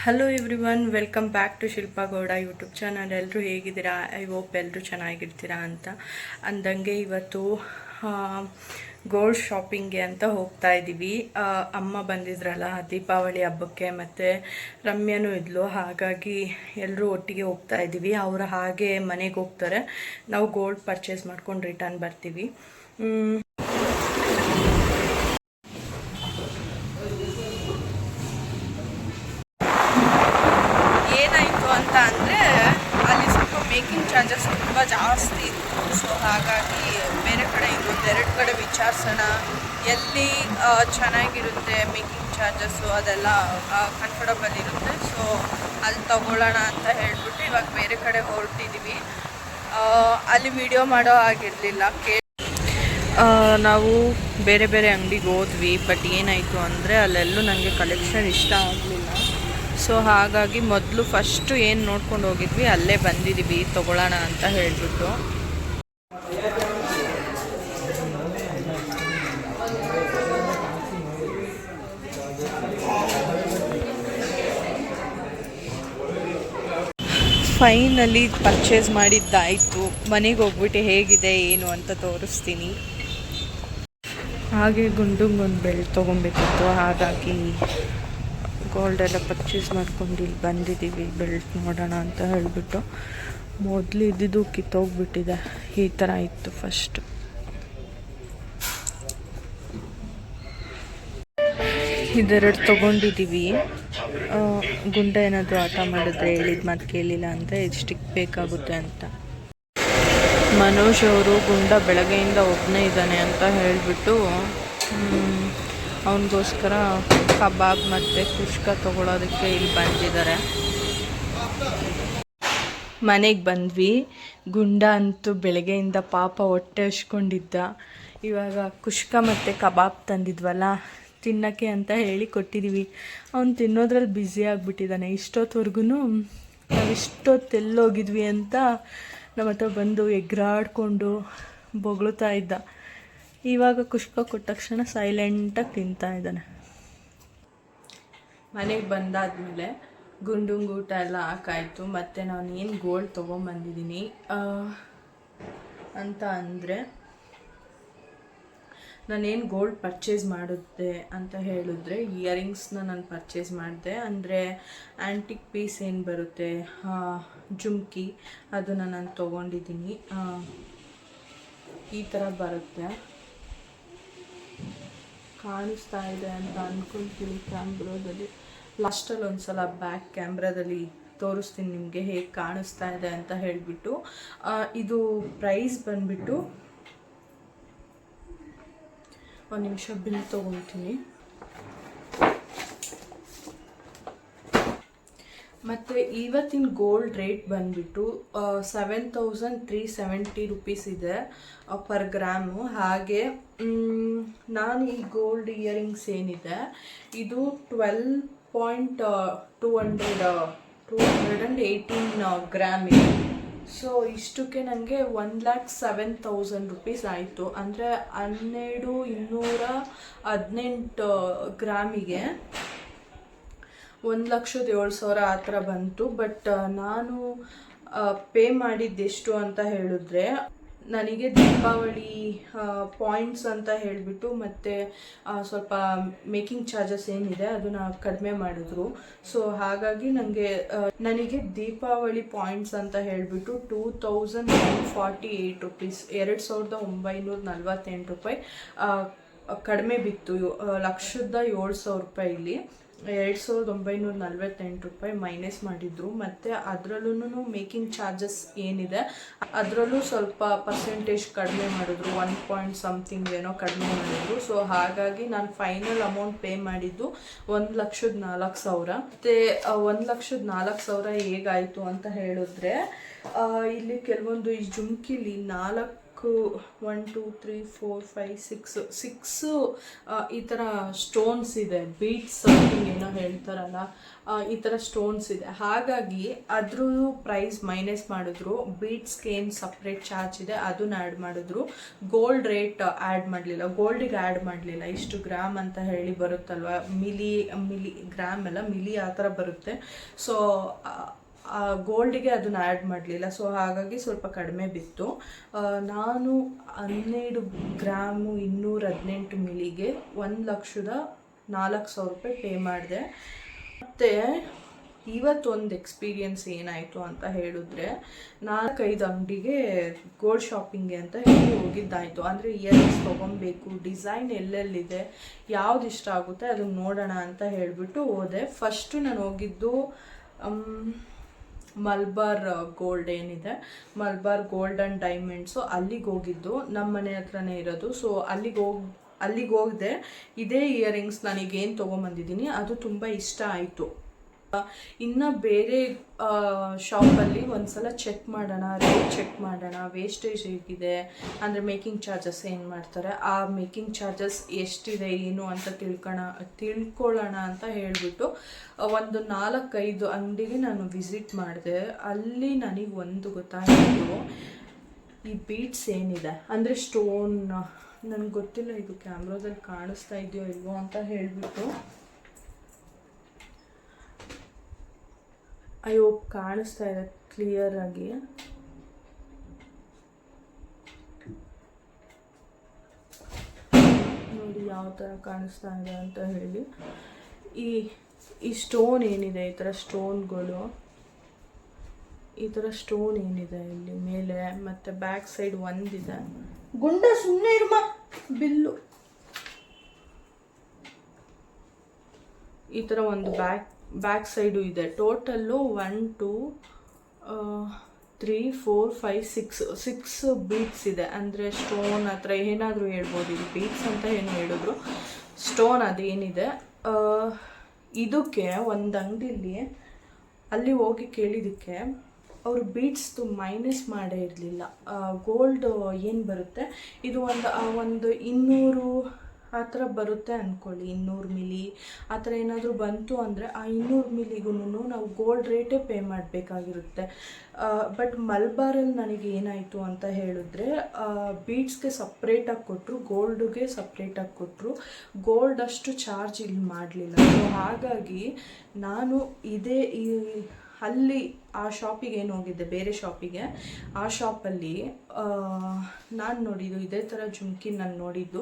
Hello everyone, welcome back to Shilpa Gowda YouTube channel. ಎಲ್ಲರೂ ಹೇಗಿದ್ದೀರಾ? I hope ಎಲ್ಲರೂ ಚೆನ್ನಾಗಿರ್ತೀರಾ ಅಂತ ಅಂದಂಗೆ ಇವತ್ತು ಗೋಲ್ಡ್ ಶಾಪಿಂಗ್ಗೆ ಅಂತ ಹೋಗ್ತಾ ಇದ್ದೀವಿ. ಅಮ್ಮ ಬಂದಿದ್ರಲ್ಲ ದೀಪಾವಳಿ ಹಬ್ಬಕ್ಕೆ, ಮತ್ತು ರಮ್ಯನೂ ಇದ್ಲು, ಹಾಗಾಗಿ ಎಲ್ಲರೂ ಒಟ್ಟಿಗೆ ಹೋಗ್ತಾ ಇದ್ದೀವಿ. ಅವರು ಹಾಗೆ ಮನೆಗೆ ಹೋಗ್ತಾರೆ, ನಾವು ಗೋಲ್ಡ್ ಪರ್ಚೇಸ್ ಮಾಡ್ಕೊಂಡು ರಿಟರ್ನ್ ಬರ್ತೀವಿ. ಏನಾಯಿತು ಅಂತ ಅಂದರೆ ಅಲ್ಲಿ ಸ್ವಲ್ಪ ಮೇಕಿಂಗ್ ಚಾರ್ಜಸ್ ತುಂಬ ಜಾಸ್ತಿ ಇತ್ತು. ಸೊ ಹಾಗಾಗಿ ಬೇರೆ ಕಡೆ ಇನ್ನೊಂದೆರಡು ಕಡೆ ವಿಚಾರಿಸೋಣ, ಎಲ್ಲಿ ಚೆನ್ನಾಗಿರುತ್ತೆ ಮೇಕಿಂಗ್ ಚಾರ್ಜಸ್ಸು ಅದೆಲ್ಲ ಕಂಫರ್ಟಬಲ್ ಇರುತ್ತೆ. ಸೊ ಅಲ್ಲಿ ತಗೊಳ್ಳೋಣ ಅಂತ ಹೇಳ್ಬಿಟ್ಟು ಇವಾಗ ಬೇರೆ ಕಡೆ ಹೊರಟಿದ್ದೀವಿ. ಅಲ್ಲಿ ವಿಡಿಯೋ ಮಾಡೋ ಆಗಿರಲಿಲ್ಲ. ನಾವು ಬೇರೆ ಬೇರೆ ಅಂಗಡಿಗೆ ಹೋದ್ವಿ, ಬಟ್ ಏನಾಯಿತು ಅಂದರೆ ಅಲ್ಲೆಲ್ಲೂ ನನಗೆ ಕಲೆಕ್ಷನ್ ಇಷ್ಟ ಆಗಲಿಲ್ಲ. ಸೊ ಹಾಗಾಗಿ ಮೊದಲು ಫಸ್ಟು ಏನು ನೋಡ್ಕೊಂಡು ಹೋಗಿದ್ವಿ ಅಲ್ಲೇ ಬಂದಿದ್ದೀವಿ ತೊಗೊಳ್ಳೋಣ ಅಂತ ಹೇಳಿಬಿಟ್ಟು. ಫೈನಲಿ ಪರ್ಚೇಸ್ ಮಾಡಿದ್ದಾಯಿತು. ಮನೆಗೆ ಹೋಗ್ಬಿಟ್ಟು ಹೇಗಿದೆ ಏನು ಅಂತ ತೋರಿಸ್ತೀನಿ. ಹಾಗೆ ಗುಂಡುಂಗೊಂದು ಬೆಲ್ಟ್ ತೊಗೊಬೇಕಿತ್ತು, ಹಾಗಾಗಿ ಗೋಲ್ಡೆಲ್ಲ ಪರ್ಚೇಸ್ ಮಾಡ್ಕೊಂಡು ಇಲ್ಲಿ ಬಂದಿದ್ದೀವಿ ಬೆಲ್ಟ್ ನೋಡೋಣ ಅಂತ ಹೇಳಿಬಿಟ್ಟು. ಮೊದಲು ಇದ್ದಿದ್ದು ಕಿತ್ತೋಗ್ಬಿಟ್ಟಿದೆ, ಈ ಥರ ಇತ್ತು ಫಸ್ಟ್. ಇದೆರಡು ತೊಗೊಂಡಿದ್ದೀವಿ. ಗುಂಡ ಏನಾದರೂ ಆಟ ಮಾಡಿದ್ರೆ ಹೇಳಿದ ಮಾತು ಕೇಳಿಲ್ಲ ಅಂದರೆ ಇದು ಸ್ಟಿಕ್ ಬೇಕಾಗುತ್ತೆ ಅಂತ. ಮನೋಜ್ ಅವರು ಗುಂಡ ಬೆಳಗ್ಗೆಯಿಂದ ಒಬ್ಬನೇ ಇದ್ದಾನೆ ಅಂತ ಹೇಳಿಬಿಟ್ಟು ಅವನಿಗೋಸ್ಕರ ಕಬಾಬ್ ಮತ್ತು ಕುಷ್ಕ ತೊಗೊಳೋದಕ್ಕೆ ಇಲ್ಲಿ ಬಂದಿದ್ದಾರೆ. ಮನೆಗೆ ಬಂದ್ವಿ. ಗುಂಡ ಅಂತೂ ಬೆಳಗ್ಗೆಯಿಂದ ಪಾಪ ಹೊಟ್ಟೆ ಹಚ್ಕೊಂಡಿದ್ದ. ಇವಾಗ ಕುಷ್ಕ ಮತ್ತು ಕಬಾಬ್ ತಂದಿದ್ವಲ್ಲ ತಿನ್ನೋಕ್ಕೆ ಅಂತ ಹೇಳಿ ಕೊಟ್ಟಿದ್ದೀವಿ. ಅವನು ತಿನ್ನೋದ್ರಲ್ಲಿ ಬ್ಯುಸಿ ಆಗಿಬಿಟ್ಟಿದ್ದಾನೆ. ಇಷ್ಟೊತ್ತವರೆಗೂ ನಾವು ಇಷ್ಟೊತ್ತೆಲ್ಲೋಗಿದ್ವಿ ಅಂತ ನಮ್ಮ ಹತ್ರ ಬಂದು ಎಗ್ರಾಡ್ಕೊಂಡು ಬೊಗಳುತ್ತಾ ಇದ್ದ. ಇವಾಗ ಕುಷ್ಕ ಕೊಟ್ಟ ತಕ್ಷಣ ಸೈಲೆಂಟಾಗಿ ತಿಂತಾ ಇದ್ದಾನೆ. ಮನೆಗೆ ಬಂದಾದಮೇಲೆ ಗುಂಡುಂಗೆ ಊಟ ಎಲ್ಲ ಹಾಕಾಯಿತು. ಮತ್ತು ನಾನು ಏನು ಗೋಲ್ಡ್ ತೊಗೊಂಬಂದಿದ್ದೀನಿ ಅಂತ ಅಂದರೆ, ನಾನೇನು ಗೋಲ್ಡ್ ಪರ್ಚೇಸ್ ಮಾಡಿದ್ದೆ ಅಂತ ಹೇಳಿದ್ರೆ ಇಯರಿಂಗ್ಸ್ನ ನಾನು ಪರ್ಚೇಸ್ ಮಾಡಿದೆ. ಅಂದರೆ ಆ್ಯಂಟಿಕ್ ಪೀಸ್ ಏನು ಬರುತ್ತೆ ಜುಮ್ಕಿ, ಅದನ್ನು ನಾನು ತೊಗೊಂಡಿದ್ದೀನಿ. ಈ ಥರ ಬರುತ್ತೆ, ಕಾಣಿಸ್ತಾ ಇದೆ ಅಂತ ಅಂದ್ಕೊಳ್ತೀನಿ ಕ್ಯಾಮ್ರಾದಲ್ಲಿ. ಲಾಸ್ಟಲ್ಲಿ ಒಂದು ಸಲ ಬ್ಯಾಕ್ ಕ್ಯಾಮ್ರಾದಲ್ಲಿ ತೋರಿಸ್ತೀನಿ ನಿಮಗೆ ಹೇಗೆ ಕಾಣಿಸ್ತಾ ಇದೆ ಅಂತ ಹೇಳಿಬಿಟ್ಟು. ಇದು ಪ್ರೈಸ್ ಬಂದುಬಿಟ್ಟು, ಒಂದು ನಿಮಿಷ ಬಿಲ್ ತೊಗೊತೀನಿ. ಮತ್ತು ಇವತ್ತಿನ ಗೋಲ್ಡ್ ರೇಟ್ ಬಂದುಬಿಟ್ಟು 7,370 ರುಪೀಸ್ ಇದೆ ಪರ್ ಗ್ರಾಮು. ಹಾಗೆ ನಾನು ಈ ಗೋಲ್ಡ್ ಇಯರಿಂಗ್ಸ್ ಏನಿದೆ ಇದು 12.218 ಗ್ರಾಮ್ ಇದೆ. ಸೊ ಇಷ್ಟಕ್ಕೆ ನನಗೆ 1,07,000 ರುಪೀಸ್ ಆಯಿತು. ಅಂದರೆ 12,218 ಗ್ರಾಮಿಗೆ 1,07,000 ಆ ಥರ ಬಂತು. ಬಟ್ ನಾನು ಪೇ ಮಾಡಿದ್ದೆಷ್ಟು ಅಂತ ಹೇಳಿದ್ರೆ, ನನಗೆ ದೀಪಾವಳಿ ಪಾಯಿಂಟ್ಸ್ ಅಂತ ಹೇಳಿಬಿಟ್ಟು ಮತ್ತು ಸ್ವಲ್ಪ ಮೇಕಿಂಗ್ ಚಾರ್ಜಸ್ ಏನಿದೆ ಅದನ್ನು ಕಡಿಮೆ ಮಾಡಿದ್ರು. ಸೊ ಹಾಗಾಗಿ ನನಗೆ ದೀಪಾವಳಿ ಪಾಯಿಂಟ್ಸ್ ಅಂತ ಹೇಳಿಬಿಟ್ಟು 2,948 ರುಪೀಸ್, 2,948 ರೂಪಾಯಿ ಕಡಿಮೆ ಬಿತ್ತು. 1,07,000 ರೂಪಾಯಿಲಿ 2,948 ರೂಪಾಯಿ ಮೈನಸ್ ಮಾಡಿದ್ರು. ಮತ್ತು ಅದರಲ್ಲೂ ಮೇಕಿಂಗ್ ಚಾರ್ಜಸ್ ಏನಿದೆ ಅದರಲ್ಲೂ ಸ್ವಲ್ಪ ಪರ್ಸೆಂಟೇಜ್ ಕಡಿಮೆ ಮಾಡಿದ್ರು, 1 ಪಾಯಿಂಟ್ ಸಮಥಿಂಗ್ ಏನೋ ಕಡಿಮೆ ಮಾಡಿದ್ರು. ಸೊ ಹಾಗಾಗಿ ನಾನು ಫೈನಲ್ ಅಮೌಂಟ್ ಪೇ ಮಾಡಿದ್ದು 1,04,000. ಮತ್ತು 1,04,000 ಹೇಗಾಯಿತು ಅಂತ ಹೇಳಿದ್ರೆ, ಇಲ್ಲಿ ಕೆಲವೊಂದು ಈ ಜುಮ್ಕಿಲಿ 4 ಸಿಕ್ಸು ಈ ಥರ ಸ್ಟೋನ್ಸ್ ಇದೆ, ಬೀಟ್ಸ್ ಸಮಥಿಂಗ್ ಏನೋ ಹೇಳ್ತಾರಲ್ಲ, ಈ ಥರ ಸ್ಟೋನ್ಸ್ ಇದೆ. ಹಾಗಾಗಿ ಅದ್ರ ಪ್ರೈಸ್ ಮೈನಸ್ ಮಾಡಿದ್ರು. ಬೀಟ್ಸ್ಗೆ ಏನು ಸಪ್ರೇಟ್ ಚಾರ್ಜ್ ಇದೆ ಅದನ್ನ ಆ್ಯಡ್ ಮಾಡಿದ್ರು. ಗೋಲ್ಡ್ ರೇಟ್ ಆ್ಯಡ್ ಮಾಡಲಿಲ್ಲ, ಗೋಲ್ಡಿಗೆ ಆ್ಯಡ್ ಮಾಡಲಿಲ್ಲ. ಇಷ್ಟು ಗ್ರಾಮ್ ಅಂತ ಹೇಳಿ ಬರುತ್ತಲ್ವ, ಮಿಲಿ ಗ್ರಾಮ್ ಎಲ್ಲ ಮಿಲಿ ಆ ಥರ ಬರುತ್ತೆ. ಸೊ ಗೋಲ್ಡಿಗೆ ಅದನ್ನು ಆ್ಯಡ್ ಮಾಡಲಿಲ್ಲ. ಸೊ ಹಾಗಾಗಿ ಸ್ವಲ್ಪ ಕಡಿಮೆ ಬಿತ್ತು. ನಾನು 12 ಗ್ರಾಮು 218 ಮಿಲಿಗೆ 1,04,000 ರೂಪಾಯಿ ಪೇ ಮಾಡಿದೆ. ಮತ್ತು ಇವತ್ತೊಂದು ಎಕ್ಸ್ಪೀರಿಯನ್ಸ್ ಏನಾಯಿತು ಅಂತ ಹೇಳಿದ್ರೆ, 4-5 ಅಂಗಡಿಗೆ ಗೋಲ್ಡ್ ಶಾಪಿಂಗ್ಗೆ ಅಂತ ಹೇಳಿ ಹೋಗಿದ್ದಾಯಿತು. ಅಂದರೆ ಇಯರಿಂಗ್ಸ್ ತೊಗೊಬೇಕು, ಡಿಸೈನ್ ಎಲ್ಲೆಲ್ಲಿದೆ, ಯಾವ್ದು ಇಷ್ಟ ಆಗುತ್ತೆ ಅದನ್ನು ನೋಡೋಣ ಅಂತ ಹೇಳಿಬಿಟ್ಟು ಹೋದೆ. ಫಸ್ಟು ನಾನು ಹೋಗಿದ್ದು ಮಲ್ಬಾರ್ ಗೋಲ್ಡ್ ಏನಿದೆ, ಮಲ್ಬಾರ್ ಗೋಲ್ಡ್ ಆ್ಯಂಡ್ ಡೈಮಂಡ್ಸು, ಅಲ್ಲಿಗೆ ಹೋಗಿದ್ದು. ನಮ್ಮ ಮನೆ ಹತ್ರನೇ ಇರೋದು. ಸೊ ಅಲ್ಲಿಗೆ ಹೋಗದೆ ಇದೇ ಇಯರಿಂಗ್ಸ್ ನನಗೇನು ತೊಗೊಂಬಂದಿದ್ದೀನಿ ಅದು ತುಂಬ ಇಷ್ಟ ಆಯಿತು. ಇನ್ನು ಬೇರೆ ಶಾಪಲ್ಲಿ ಒಂದ್ಸಲ ಚೆಕ್ ಮಾಡೋಣ, ರೇಟ್ ಚೆಕ್ ಮಾಡೋಣ, ವೇಸ್ಟೇಜ್ ಹೇಗಿದೆ, ಅಂದರೆ ಮೇಕಿಂಗ್ ಚಾರ್ಜಸ್ ಏನು ಮಾಡ್ತಾರೆ, ಆ ಮೇಕಿಂಗ್ ಚಾರ್ಜಸ್ ಎಷ್ಟಿದೆ ಏನು ಅಂತ ತಿಳ್ಕೊಳ್ಳೋಣ ಅಂತ ಹೇಳಿಬಿಟ್ಟು ಒಂದು 4-5 ಅಂಗಡಿಗೆ ನಾನು ವಿಸಿಟ್ ಮಾಡಿದೆ. ಅಲ್ಲಿ ನನಗೆ ಒಂದು ಗೊತ್ತಾಯಿತು, ಈ ಬೀಟ್ಸ್ ಏನಿದೆ ಅಂದರೆ ಸ್ಟೋನ್, ನನಗೆ ಗೊತ್ತಿಲ್ಲ ಇದು ಕ್ಯಾಮ್ರಾದಲ್ಲಿ ಕಾಣಿಸ್ತಾ ಇದೆಯೋ ಇಲ್ವೋ ಅಂತ ಹೇಳಿಬಿಟ್ಟು, ಅಯ್ಯೋ ಕಾಣಿಸ್ತಾ ಇದೆ ಕ್ಲಿಯರ್ ಆಗಿ. ನೋಡಿ ಯಾವ ಥರ ಕಾಣಿಸ್ತಾ ಇದೆ ಅಂತ ಹೇಳಿ. ಈ ಸ್ಟೋನ್ ಏನಿದೆ, ಈ ಥರ ಸ್ಟೋನ್ಗಳು, ಈ ಥರ ಸ್ಟೋನ್ ಏನಿದೆ ಇಲ್ಲಿ ಮೇಲೆ, ಮತ್ತು ಬ್ಯಾಕ್ ಸೈಡ್ ಒಂದಿದೆ. ಗುಂಡ ಸುಮ್ಮನೆ ಇರ್ಮ ಬಿಲ್ಲು. ಈ ಥರ ಒಂದು ಬ್ಯಾಕ್ ಸೈಡು ಇದೆ. ಟೋಟಲ್ಲು 1 2 3 4 5 6 ಬೀಟ್ಸ್ ಇದೆ. ಅಂದರೆ ಸ್ಟೋನ್ ಹತ್ರ ಏನಾದರೂ ಹೇಳ್ಬೋದು, ಇದು ಬೀಟ್ಸ್ ಅಂತ ಏನು ಹೇಳಿದ್ರು, ಸ್ಟೋನ್ ಅದೇನಿದೆ. ಇದಕ್ಕೆ ಒಂದು ಅಂಗಡಿಲಿ ಅಲ್ಲಿ ಹೋಗಿ ಕೇಳಿದ್ದಕ್ಕೆ ಅವರು ಬೀಟ್ಸ್ದು ಮೈನಸ್ ಮಾಡೇ ಇರಲಿಲ್ಲ. ಗೋಲ್ಡ್ ಏನು ಬರುತ್ತೆ ಇದು ಒಂದು 200 ಆ ಥರ ಬರುತ್ತೆ ಅಂದ್ಕೊಳ್ಳಿ, 200 ಮಿಲಿ ಆ ಥರ ಏನಾದರೂ ಬಂತು ಅಂದರೆ ಆ 200 ಮಿಲಿಗೂ ನಾವು ಗೋಲ್ಡ್ ರೇಟೇ ಪೇ ಮಾಡಬೇಕಾಗಿರುತ್ತೆ. ಬಟ್ ಮಲ್ಬಾರಲ್ಲಿ ನನಗೆ ಏನಾಯಿತು ಅಂತ ಹೇಳಿದ್ರೆ, ಬೀಡ್ಸ್ಗೆ ಸಪ್ರೇಟಾಗಿ ಕೊಟ್ಟರು, ಗೋಲ್ಡ್ಗೆ ಸಪ್ರೇಟಾಗಿ ಕೊಟ್ಟರು. ಗೋಲ್ಡ್ ಅಷ್ಟು ಚಾರ್ಜ್ ಇಲ್ಲಿ ಮಾಡಲಿಲ್ಲ. ಸೊ ಹಾಗಾಗಿ ನಾನು ಅಲ್ಲಿ ಆ ಶಾಪಿಗೆ ಏನು ಹೋಗಿದ್ದೆ, ಬೇರೆ ಶಾಪಿಗೆ, ಆ ಶಾಪಲ್ಲಿ ನಾನು ನೋಡಿದ್ದು ಇದೇ ಥರ ಜುಮ್ಕಿ ನಾನು ನೋಡಿದ್ದು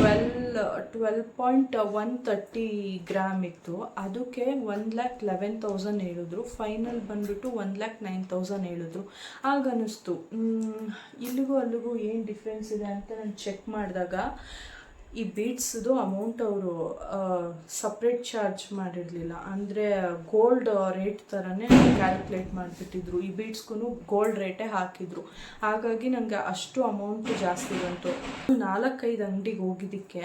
12.130 ಗ್ರಾಮ್ ಇತ್ತು. ಅದಕ್ಕೆ 1,11,000 ಹೇಳಿದ್ರು. ಫೈನಲ್ ಬಂದುಬಿಟ್ಟು 1,09,000 ಹೇಳಿದ್ರು. ಆಗ ಅನ್ನಿಸ್ತು ಇಲ್ಲಿಗೂ ಅಲ್ಲಿಗೂ ಏನು ಡಿಫ್ರೆನ್ಸ್ ಇದೆ ಅಂತ ನಾನು ಚೆಕ್ ಮಾಡಿದಾಗ, ಈ ಬೀಡ್ಸ್ದು ಅಮೌಂಟ್ ಅವರು ಸಪ್ರೇಟ್ ಚಾರ್ಜ್ ಮಾಡಿರಲಿಲ್ಲ. ಅಂದರೆ ಗೋಲ್ಡ್ ರೇಟ್ ಥರನೇ ಕ್ಯಾಲ್ಕುಲೇಟ್ ಮಾಡಿಬಿಟ್ಟಿದ್ರು. ಈ ಬೀಡ್ಸ್ಗೂ ಗೋಲ್ಡ್ ರೇಟೇ ಹಾಕಿದ್ರು. ಹಾಗಾಗಿ ನನಗೆ ಅಷ್ಟು ಅಮೌಂಟು ಜಾಸ್ತಿ ಬಂತು. 4-5 ಅಂಗಡಿಗೆ ಹೋಗಿದ್ದಕ್ಕೆ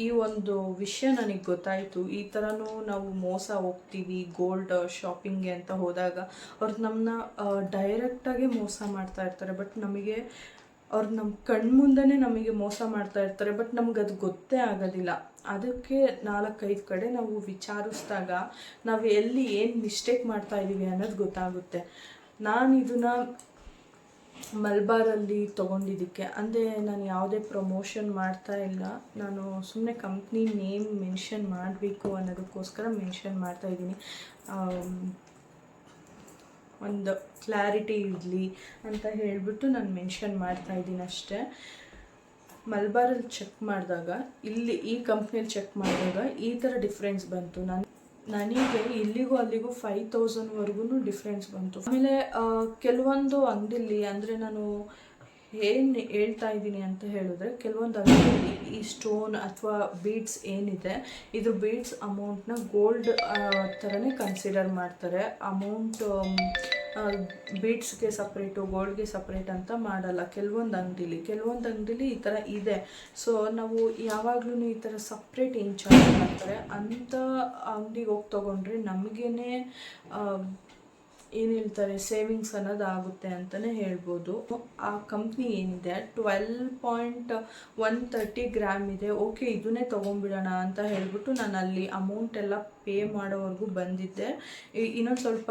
ಈ ಒಂದು ವಿಷಯ ನನಗೆ ಗೊತ್ತಾಯಿತು. ಈ ಥರನೂ ನಾವು ಮೋಸ ಹೋಗ್ತೀವಿ ಗೋಲ್ಡ್ ಶಾಪಿಂಗ್ಗೆ ಅಂತ ಹೋದಾಗ. ಅವ್ರು ನಮ್ಮನ್ನ ಡೈರೆಕ್ಟಾಗಿ ಮೋಸ ಮಾಡ್ತಾ ಇರ್ತಾರೆ. ಬಟ್ ನಮಗೆ ಅವ್ರು ನಮ್ಮ ಕಣ್ಮುಂದನೇ ನಮಗೆ ಮೋಸ ಮಾಡ್ತಾ ಇರ್ತಾರೆ. ಬಟ್ ನಮ್ಗೆ ಅದು ಗೊತ್ತೇ ಆಗೋದಿಲ್ಲ. ಅದಕ್ಕೆ 4-5 ಕಡೆ ನಾವು ವಿಚಾರಿಸಿದಾಗ ನಾವು ಎಲ್ಲಿ ಏನು ಮಿಸ್ಟೇಕ್ ಮಾಡ್ತಾ ಇದ್ದೀವಿ ಅನ್ನೋದು ಗೊತ್ತಾಗುತ್ತೆ. ನಾನು ಇದನ್ನು ಮಲ್ಬಾರಲ್ಲಿ ತೊಗೊಂಡಿದ್ದಕ್ಕೆ, ಅಂದರೆ ನಾನು ಯಾವುದೇ ಪ್ರಮೋಷನ್ ಮಾಡ್ತಾ ಇಲ್ಲ, ನಾನು ಸುಮ್ಮನೆ ಕಂಪ್ನಿ ನೇಮ್ ಮೆನ್ಷನ್ ಮಾಡಬೇಕು ಅನ್ನೋದಕ್ಕೋಸ್ಕರ ಮೆನ್ಷನ್ ಮಾಡ್ತಾಯಿದ್ದೀನಿ. ಒಂದು ಕ್ಲಾರಿಟಿ ಇರಲಿ ಅಂತ ಹೇಳಿಬಿಟ್ಟು ನಾನು ಮೆನ್ಷನ್ ಮಾಡ್ತಾಯಿದ್ದೀನಿ ಅಷ್ಟೇ. ಮಲ್ಬಾರಲ್ಲಿ ಚೆಕ್ ಮಾಡಿದಾಗ, ಇಲ್ಲಿ ಈ ಕಂಪ್ನಿಯಲ್ಲಿ ಚೆಕ್ ಮಾಡಿದಾಗ ಈ ಥರ ಡಿಫ್ರೆನ್ಸ್ ಬಂತು. ನನಗೆ ಇಲ್ಲಿಗೂ ಅಲ್ಲಿಗೂ 5,000ವರೆಗೂ ಡಿಫ್ರೆನ್ಸ್ ಬಂತು. ಆಮೇಲೆ ಕೆಲವೊಂದು ಅಂಗಡಿಲಿ, ಅಂದರೆ ನಾನು ಏನು ಹೇಳ್ತಾ ಇದ್ದೀನಿ ಅಂತ ಹೇಳಿದ್ರೆ, ಕೆಲವೊಂದು ಅಂಗಡಿಯಲ್ಲಿ ಈ ಸ್ಟೋನ್ ಅಥವಾ ಬೀಡ್ಸ್ ಏನಿದೆ, ಇದು ಬೀಡ್ಸ್ ಅಮೌಂಟ್ನ ಗೋಲ್ಡ್ ಥರನೇ ಕನ್ಸಿಡರ್ ಮಾಡ್ತಾರೆ. ಅಮೌಂಟ್ ಬೀಡ್ಸ್ಗೆ ಸಪ್ರೇಟು ಗೋಲ್ಡ್ಗೆ ಸಪ್ರೇಟ್ ಅಂತ ಮಾಡಲ್ಲ ಕೆಲವೊಂದು ಅಂಗಡಿಲಿ ಈ ಥರ ಇದೆ. ಸೊ ನಾವು ಯಾವಾಗಲೂ ಈ ಥರ ಸಪ್ರೇಟ್ ಏನು ಚಾರ್ಜ್ ಮಾಡ್ತಾರೆ ಅಂತ ಅಂಗಡಿಗೆ ಹೋಗಿ ತೊಗೊಂಡ್ರೆ ನಮಗೇ ಏನು ಹೇಳ್ತಾರೆ ಸೇವಿಂಗ್ಸ್ ಅನ್ನೋದು ಆಗುತ್ತೆ ಅಂತಲೇ ಹೇಳ್ಬೋದು. ಆ ಕಂಪ್ನಿ ಏನಿದೆ 12.130 ಗ್ರಾಮ್ ಇದೆ. ಓಕೆ ಇದನ್ನೇ ತೊಗೊಂಡ್ಬಿಡೋಣ ಅಂತ ಹೇಳ್ಬಿಟ್ಟು ನಾನು ಅಲ್ಲಿ ಅಮೌಂಟ್ ಎಲ್ಲ ಪೇ ಮಾಡೋವರೆಗೂ ಬಂದಿದ್ದೆ. ಇನ್ನೊಂದು ಸ್ವಲ್ಪ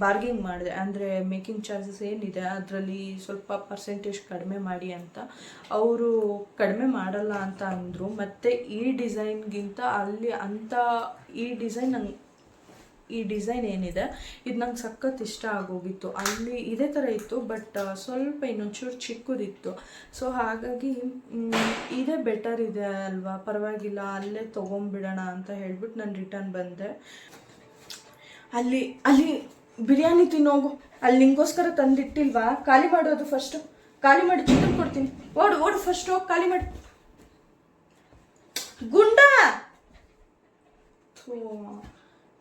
ಬಾರ್ಗಿಂಗ್ ಮಾಡಿದೆ, ಅಂದರೆ ಮೇಕಿಂಗ್ ಚಾರ್ಜಸ್ ಏನಿದೆ ಅದರಲ್ಲಿ ಸ್ವಲ್ಪ ಪರ್ಸೆಂಟೇಜ್ ಕಡಿಮೆ ಮಾಡಿ ಅಂತ. ಅವರು ಕಡಿಮೆ ಮಾಡಲ್ಲ ಅಂತ ಅಂದರು. ಮತ್ತು ಈ ಡಿಸೈನ್ಗಿಂತ ಅಲ್ಲಿ ಅಂಥ ಈ ಡಿಸೈನ್ ಏನಿದೆ ಇದು ನಂಗೆ ಸಖತ್ ಇಷ್ಟ ಆಗೋಗಿತ್ತು. ಅಲ್ಲಿ ಇದೇ ಥರ ಇತ್ತು, ಬಟ್ ಸ್ವಲ್ಪ ಇನ್ನೊಂಚೂರು ಚಿಕ್ಕದಿತ್ತು. ಸೊ ಹಾಗಾಗಿ ಇದೇ ಬೆಟರ್ ಇದೆ ಅಲ್ವಾ, ಪರವಾಗಿಲ್ಲ ಅಲ್ಲೇ ತೊಗೊಂಬಿಡೋಣ ಅಂತ ಹೇಳ್ಬಿಟ್ಟು ನಾನು ರಿಟರ್ನ್ ಬಂದೆ. ಅಲ್ಲಿ ಬಿರಿಯಾನಿ ತಿನ್ನೋಗು, ಅಲ್ಲಿ ನಿಂಗೋಸ್ಕರ ತಂದಿಟ್ಟಿಲ್ವಾ? ಖಾಲಿ ಮಾಡೋದು ಫಸ್ಟು, ಖಾಲಿ ಮಾಡಿ ಚಿಕನ್ ಕೊಡ್ತೀನಿ. ಓಡು ಫಸ್ಟ್ ಹೋಗಿ ಖಾಲಿ ಮಾಡಿ. ಗುಂಡ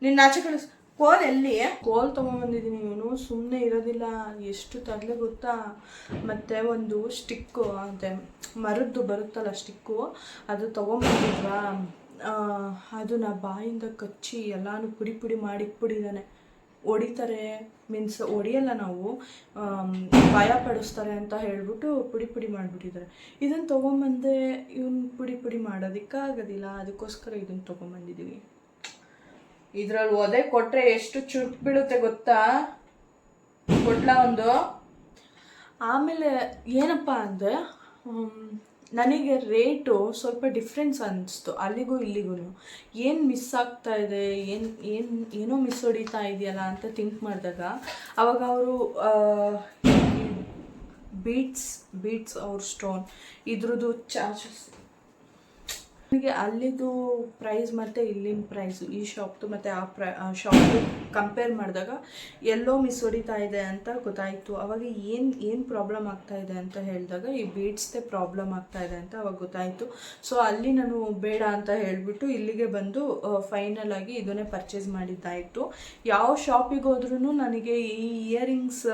ನಿನ್ನ ಆಚೆ ಕಳಿಸ್. ಕೋಲ್ ಎಲ್ಲಿ? ಕೋಲ್ ತೊಗೊಂಬಂದಿದ್ದೀನಿ. ಇವನು ಸುಮ್ಮನೆ ಇರೋದಿಲ್ಲ, ಎಷ್ಟು ತರಲೆ ಗೊತ್ತಾ. ಮತ್ತು ಒಂದು ಸ್ಟಿಕ್ಕು, ಅಂದರೆ ಮರದ್ದು ಬರುತ್ತಲ್ಲ ಸ್ಟಿಕ್ಕು, ಅದು ತೊಗೊಂಬಂದಿದ್ವಾ, ಅದು ನಾ ಬಾಯಿಂದ ಕಚ್ಚಿ ಎಲ್ಲಾನು ಪುಡಿ ಮಾಡಿ ಇಟ್ಬಿಟ್ಟಿದ್ದಾನೆ. ಹೊಡಿತಾರೆ ಮೀನ್ಸ್ ಹೊಡಿಯಲ್ಲ, ನಾವು ಭಯ ಪಡಿಸ್ತಾರೆ ಅಂತ ಹೇಳ್ಬಿಟ್ಟು ಪುಡಿ ಮಾಡಿಬಿಟ್ಟಿದ್ದಾರೆ. ಇದನ್ನು ತೊಗೊಂಬಂದೆ, ಇವನು ಪುಡಿ ಮಾಡೋದಕ್ಕಾಗೋದಿಲ್ಲ, ಅದಕ್ಕೋಸ್ಕರ ಇದನ್ನು ತೊಗೊಂಬಂದಿದ್ದೀವಿ. ಇದರಲ್ಲಿ ಒದೆ ಕೊಟ್ಟರೆ ಎಷ್ಟು ಚುರುಕು ಬೀಳುತ್ತೆ ಗೊತ್ತಾ, ಕೊಡ್ಲ ಒಂದು. ಆಮೇಲೆ ಏನಪ್ಪ ಅಂದರೆ ನನಗೆ ರೇಟು ಸ್ವಲ್ಪ ಡಿಫ್ರೆನ್ಸ್ ಅನ್ನಿಸ್ತು ಅಲ್ಲಿಗೂ ಇಲ್ಲಿಗೂ. ಏನು ಮಿಸ್ ಆಗ್ತಾ ಇದೆ, ಏನೋ ಮಿಸ್ ಹೊಡಿತಾ ಇದೆಯಲ್ಲ ಅಂತ ಥಿಂಕ್ ಮಾಡಿದಾಗ ಅವಾಗ ಅವರು ಬೀಟ್ಸ್ ಅವ್ರ ಸ್ಟೋನ್ ಇದ್ರದ್ದು ಚಾರ್ಜಸ್, ನನಗೆ ಅಲ್ಲಿದು ಪ್ರೈಸ್ ಮತ್ತು ಇಲ್ಲಿನ ಪ್ರೈಸು, ಈ ಶಾಪ್ದು ಮತ್ತು ಆ ಶಾಪ್ದು ಕಂಪೇರ್ ಮಾಡಿದಾಗ ಎಲ್ಲೋ ಮಿಸ್ ಹೊಡಿತಾ ಇದೆ ಅಂತ ಗೊತ್ತಾಯಿತು. ಅವಾಗ ಏನು ಪ್ರಾಬ್ಲಮ್ ಆಗ್ತಾ ಇದೆ ಅಂತ ಹೇಳಿದಾಗ ಈ ಬೀಡ್ಸ್ದೇ ಪ್ರಾಬ್ಲಮ್ ಆಗ್ತಾ ಇದೆ ಅಂತ ಅವಾಗ ಗೊತ್ತಾಯಿತು. ಸೊ ಅಲ್ಲಿ ನಾನು ಬೇಡ ಅಂತ ಹೇಳಿಬಿಟ್ಟು ಇಲ್ಲಿಗೆ ಬಂದು ಫೈನಲ್ ಆಗಿ ಇದನ್ನೇ ಪರ್ಚೇಸ್ ಮಾಡಿದ್ದಾಯಿತು. ಯಾವ ಶಾಪಿಗೆ ಹೋದ್ರೂ ನನಗೆ ಈ ಇಯರಿಂಗ್ಸ್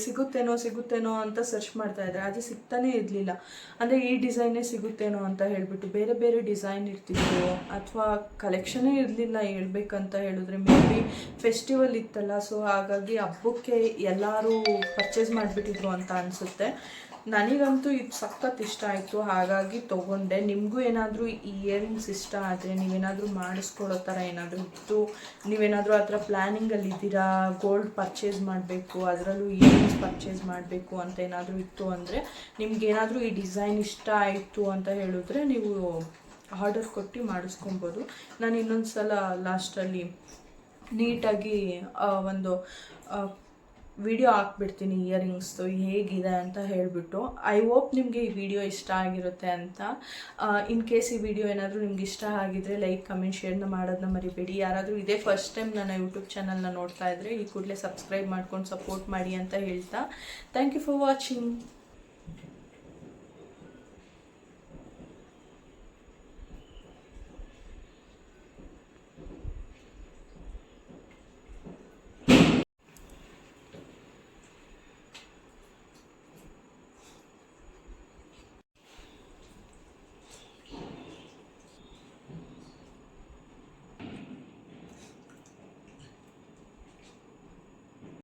ಸಿಗುತ್ತೇನೋ ಅಂತ ಸರ್ಚ್ ಮಾಡ್ತಾ ಇದ್ದೆ, ಅದು ಸಿಗ್ತಾನೇ ಇರಲಿಲ್ಲ. ಅಂದರೆ ಈ ಡಿಸೈನೇ ಸಿಗುತ್ತೇನೋ ಅಂತ ಹೇಳಿಬಿಟ್ಟು ಬೇರೆ ಡಿಸೈನ್ ಇರ್ತಿತ್ತು, ಅಥವಾ ಕಲೆಕ್ಷನೇ ಇರಲಿಲ್ಲ ಹೇಳ್ಬೇಕಂತ ಹೇಳಿದ್ರೆ. ಮೇ ಬಿ ಫೆಸ್ಟಿವಲ್ ಇತ್ತಲ್ಲ, ಸೊ ಹಾಗಾಗಿ ಹಬ್ಬಕ್ಕೆ ಎಲ್ಲರೂ ಪರ್ಚೇಸ್ ಮಾಡಿಬಿಟ್ಟಿದ್ರು ಅಂತ ಅನಿಸುತ್ತೆ. ನನಗಂತೂ ಇದು ಸಖತ್ ಇಷ್ಟ ಆಯಿತು, ಹಾಗಾಗಿ ತೊಗೊಂಡೆ. ನಿಮಗೂ ಏನಾದರೂ ಈ ಇಯರಿಂಗ್ಸ್ ಇಷ್ಟ ಆದರೆ, ನೀವೇನಾದರೂ ಮಾಡಿಸ್ಕೊಳ್ಳೋ ಥರ ಏನಾದರೂ ಇತ್ತು, ನೀವೇನಾದರೂ ಆ ಥರ ಪ್ಲ್ಯಾನಿಂಗಲ್ಲಿ ಇದ್ದೀರಾ, ಗೋಲ್ಡ್ ಪರ್ಚೇಸ್ ಮಾಡಬೇಕು, ಅದರಲ್ಲೂ ಇಯರಿಂಗ್ಸ್ ಪರ್ಚೇಸ್ ಮಾಡಬೇಕು ಅಂತ ಏನಾದರೂ ಇತ್ತು ಅಂದರೆ, ನಿಮಗೇನಾದರೂ ಈ ಡಿಸೈನ್ ಇಷ್ಟ ಆಯಿತು ಅಂತ ಹೇಳಿದ್ರೆ ನೀವು ಆರ್ಡರ್ ಕೊಟ್ಟು ಮಾಡಿಸ್ಕೊಬೋದು. ನಾನು ಇನ್ನೊಂದು ಸಲ ಲಾಸ್ಟಲ್ಲಿ ನೀಟಾಗಿ ಒಂದು ವಿಡಿಯೋ ಹಾಕ್ಬಿಡ್ತೀನಿ ಇಯರಿಂಗ್ಸ್ದು ಹೇಗಿದೆ ಅಂತ ಹೇಳಿಬಿಟ್ಟು. ಐ ಹೋಪ್ ನಿಮಗೆ ಈ ವಿಡಿಯೋ ಇಷ್ಟ ಆಗಿರುತ್ತೆ ಅಂತ. ಇನ್ ಕೇಸ್ ಈ ವಿಡಿಯೋ ಏನಾದರೂ ನಿಮ್ಗೆ ಇಷ್ಟ ಆಗಿದ್ರೆ ಲೈಕ್, ಕಮೆಂಟ್, ಶೇರ್ನ ಮಾಡೋದನ್ನ ಮರಿಬೇಡಿ. ಯಾರಾದರೂ ಇದೇ ಫಸ್ಟ್ ಟೈಮ್ ನನ್ನ ಯೂಟ್ಯೂಬ್ ಚಾನಲ್ನ ನೋಡ್ತಾ ಇದ್ದರೆ ಈ ಕೂಡಲೇ ಸಬ್ಸ್ಕ್ರೈಬ್ ಮಾಡ್ಕೊಂಡು ಸಪೋರ್ಟ್ ಮಾಡಿ ಅಂತ ಹೇಳ್ತಾ, ಥ್ಯಾಂಕ್ ಯು ಫಾರ್ ವಾಚಿಂಗ್.